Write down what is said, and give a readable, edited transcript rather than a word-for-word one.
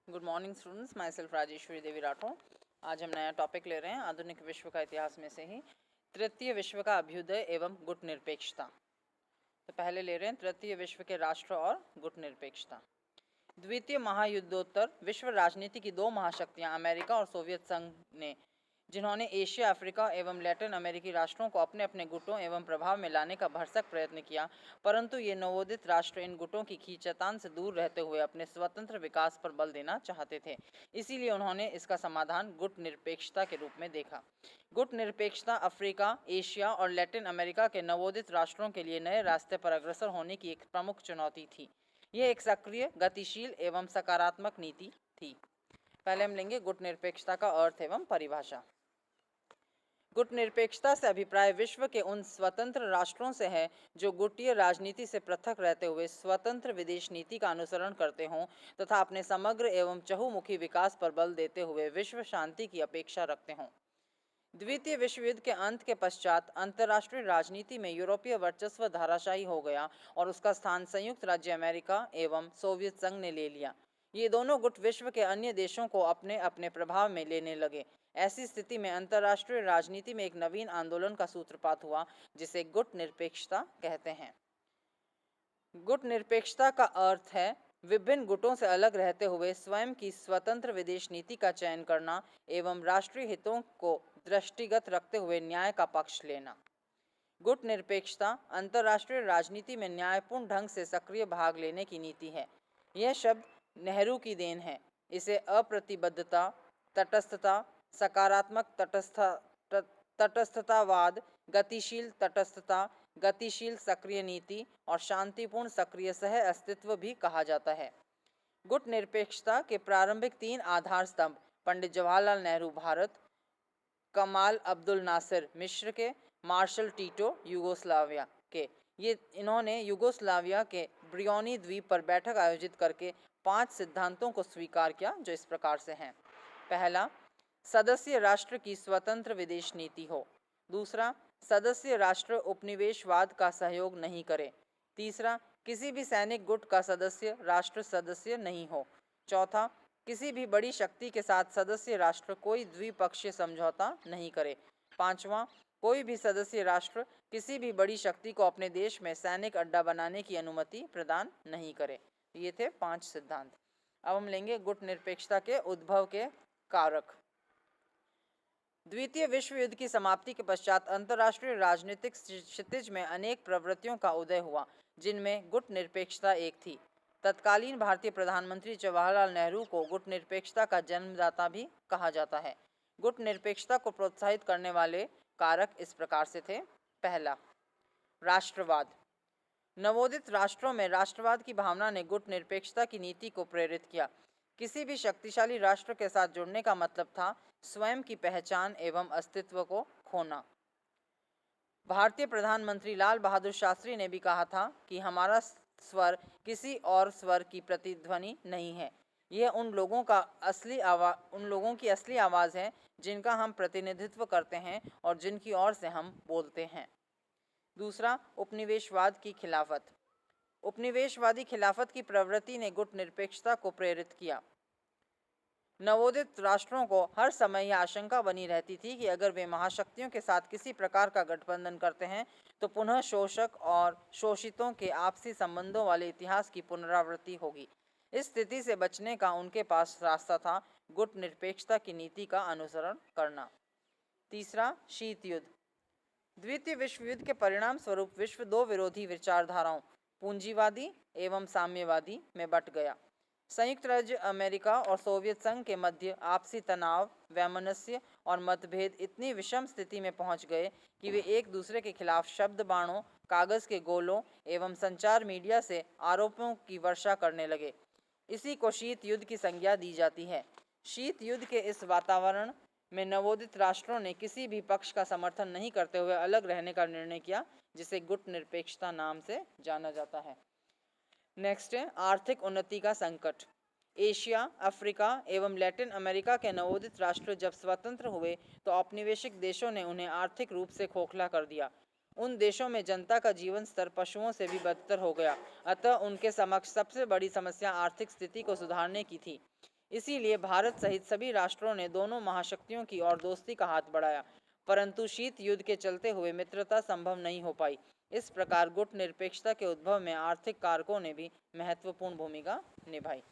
Good morning students, my self Rajeshwari Devi Rathore. आज हम नया टॉपिक ले रहे हैं आधुनिक विश्व का इतिहास में से ही तृतीय विश्व का अभ्युदय एवं गुट निरपेक्षता। तो पहले ले रहे हैं तृतीय विश्व के राष्ट्र और गुट निरपेक्षता। द्वितीय महायुद्धोत्तर विश्व राजनीति की दो महाशक्तियां अमेरिका और सोवियत संघ ने, जिन्होंने एशिया, अफ्रीका एवं लैटिन अमेरिकी राष्ट्रों को अपने अपने गुटों एवं प्रभाव में लाने का भरसक प्रयत्न किया, परंतु ये नवोदित राष्ट्र इन गुटों की खींचतान से दूर रहते हुए अपने स्वतंत्र विकास पर बल देना चाहते थे। इसीलिए उन्होंने इसका समाधान गुट निरपेक्षता के रूप में देखा। गुट निरपेक्षता अफ्रीका, एशिया और लैटिन अमेरिका के नवोदित राष्ट्रों के लिए नए रास्ते पर अग्रसर होने की एक प्रमुख चुनौती थी। यह एक सक्रिय, गतिशील एवं सकारात्मक नीति थी। पहले हम लेंगे गुट निरपेक्षता का अर्थ एवं परिभाषा। गुट निरपेक्षता से अभिप्राय विश्व के उन स्वतंत्र राष्ट्रों से है जो गुटीय राजनीति से पृथक रहते हुए स्वतंत्र विदेश नीति का अनुसरण करते हों तथा अपने समग्र एवं चहुमुखी विकास पर बल देते हुए विश्व शांति की अपेक्षा रखते हों। द्वितीय विश्व युद्ध के अंत के पश्चात अंतर्राष्ट्रीय राजनीति में यूरोपीय वर्चस्व धाराशायी हो गया और उसका स्थान संयुक्त राज्य अमेरिका एवं सोवियत संघ ने ले लिया। ये दोनों गुट विश्व के अन्य देशों को अपने अपने प्रभाव में लेने लगे। ऐसी स्थिति में अंतर्राष्ट्रीय राजनीति में एक नवीन आंदोलन का सूत्रपात हुआ, जिसे गुट निरपेक्षता कहते हैं। गुट निरपेक्षता का अर्थ है विभिन्न गुटों से अलग रहते हुए स्वयं की स्वतंत्र विदेश नीति का चयन करना एवं राष्ट्रीय हितों को दृष्टिगत रखते हुए न्याय का पक्ष लेना। गुट निरपेक्षता अंतर्राष्ट्रीय राजनीति में न्यायपूर्ण ढंग से सक्रिय भाग लेने की नीति है। यह शब्द नेहरू की देन है। इसे अप्रतिबद्धता, तटस्थता, सकारात्मक तटस्थतावाद, गतिशील तटस्थता, गतिशील सक्रिय नीति और शांतिपूर्ण सक्रिय सह अस्तित्व भी कहा जाता है। गुट निरपेक्षता के प्रारंभिक तीन आधार स्तंभ पंडित जवाहरलाल नेहरू भारत, कमाल अब्दुल नासिर मिस्र के, मार्शल टीटो यूगोस्लाविया के, इन्होंने यूगोस्लाविया के ब्रियोनी द्वीप पर बैठक आयोजित करके 5 सिद्धांतों को स्वीकार किया, जो इस प्रकार से हैं। पहला, सदस्य राष्ट्र की स्वतंत्र विदेश नीति हो। दूसरा, सदस्य राष्ट्र उपनिवेशवाद का सहयोग नहीं करे। तीसरा, किसी भी सैनिक गुट का सदस्य राष्ट्र सदस्य नहीं हो। चौथा, किसी भी बड़ी शक्ति के साथ सदस्य राष्ट्र कोई द्विपक्षीय समझौता नहीं करे। पांचवा, कोई भी सदस्य राष्ट्र किसी भी बड़ी शक्ति को अपने देश में सैनिक अड्डा बनाने की अनुमति प्रदान नहीं करे। ये थे 5 सिद्धांत। अब हम लेंगे गुट निरपेक्षता के उद्भव के कारक। द्वितीय विश्व युद्ध की समाप्ति के पश्चात अंतर्राष्ट्रीय राजनीतिक क्षितिज में अनेक प्रवृत्तियों का उदय हुआ, जिनमें गुट निरपेक्षता एक थी। तत्कालीन भारतीय प्रधानमंत्री जवाहरलाल नेहरू को गुट निरपेक्षता का जन्मदाता भी कहा जाता है। गुट निरपेक्षता को प्रोत्साहित करने वाले कारक इस प्रकार से थे। पहला, राष्ट्रवाद। नवोदित राष्ट्रों में राष्ट्रवाद की भावना ने गुट निरपेक्षता की नीति को प्रेरित किया। किसी भी शक्तिशाली राष्ट्र के साथ जुड़ने का मतलब था स्वयं की पहचान एवं अस्तित्व को खोना। भारतीय प्रधानमंत्री लाल बहादुर शास्त्री ने भी कहा था कि हमारा स्वर किसी और स्वर की प्रतिध्वनि नहीं है, यह उन लोगों की असली आवाज़ है जिनका हम प्रतिनिधित्व करते हैं और जिनकी ओर से हम बोलते हैं। दूसरा, उपनिवेशवाद की खिलाफत। उपनिवेशवादी खिलाफत की प्रवृत्ति ने गुट निरपेक्षता को प्रेरित किया। नवोदित राष्ट्रों को हर समय यह आशंका बनी रहती थी कि अगर वे महाशक्तियों के साथ किसी प्रकार का गठबंधन करते हैं तो पुनः शोषक और शोषितों के आपसी संबंधों वाले इतिहास की पुनरावृत्ति होगी। इस स्थिति से बचने का उनके पास रास्ता था गुट निरपेक्षता की नीति का अनुसरण करना। तीसरा, शीत युद्ध। द्वितीय विश्व युद्ध के परिणाम स्वरूप विश्व दो विरोधी विचारधाराओं, पूंजीवादी एवं साम्यवादी, में बंट गया। संयुक्त राज्य अमेरिका और सोवियत संघ के मध्य आपसी तनाव, वैमनस्य और मतभेद इतनी विषम स्थिति में पहुंच गए कि वे एक दूसरे के खिलाफ शब्द बाणों, कागज के गोलों एवं संचार मीडिया से आरोपों की वर्षा करने लगे। इसी को शीत युद्ध की संज्ञा दी जाती है। शीत युद्ध के इस वातावरण में नवोदित राष्ट्रों ने किसी भी पक्ष का समर्थन नहीं करते हुए अलग रहने का निर्णय किया, जिसे गुट निरपेक्षता नाम से जाना जाता है। नेक्स्ट है आर्थिक उन्नति का संकट। एशिया, अफ्रीका एवं लैटिन अमेरिका के नवोदित राष्ट्र जब स्वतंत्र हुए तो औपनिवेशिक देशों ने उन्हें आर्थिक रूप से खोखला कर दिया। उन देशों में जनता का जीवन स्तर पशुओं से भी बदतर हो गया। अतः उनके समक्ष सबसे बड़ी समस्या आर्थिक स्थिति को सुधारने की थी। इसीलिए भारत सहित सभी राष्ट्रों ने दोनों महाशक्तियों की ओर दोस्ती का हाथ बढ़ाया, परंतु शीत युद्ध के चलते हुए मित्रता संभव नहीं हो पाई। इस प्रकार गुट निरपेक्षता के उद्भव में आर्थिक कारकों ने भी महत्वपूर्ण भूमिका निभाई।